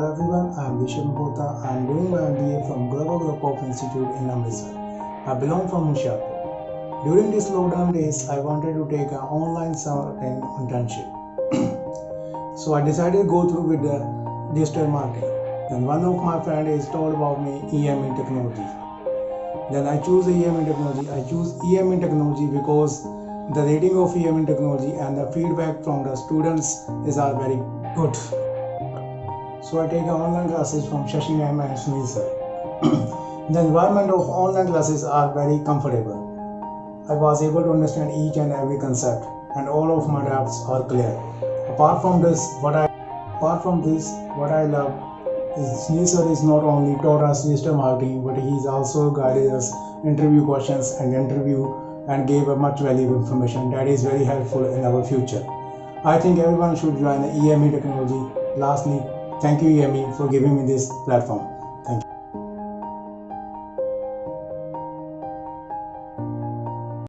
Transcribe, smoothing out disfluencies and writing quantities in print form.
Hello everyone, I am Rishav. I am doing my MBA from Global Group of Institute in Amritsar. I belong from Rishav. During these lockdown days, I wanted to take an online certain internship. So I decided to go through with the digital marketing. Then one of my friends is told about me EME Technologies. Then I choose EME Technology. I choose EME Technology because the rating of EME Technology and the feedback from the students are very good. So I take online classes from Shashi ma'am and Sunil sir. The environment of online classes are very comfortable. I was able to understand each and every concept, and all of my doubts are clear. Apart from this, what I love is Sunil sir is not only taught us digital marketing, but he is also guided us interview questions and gave a much valuable information that is very helpful in our future. I think everyone should join the EME technology. Lastly, thank you EME for giving me this platform. Thank you.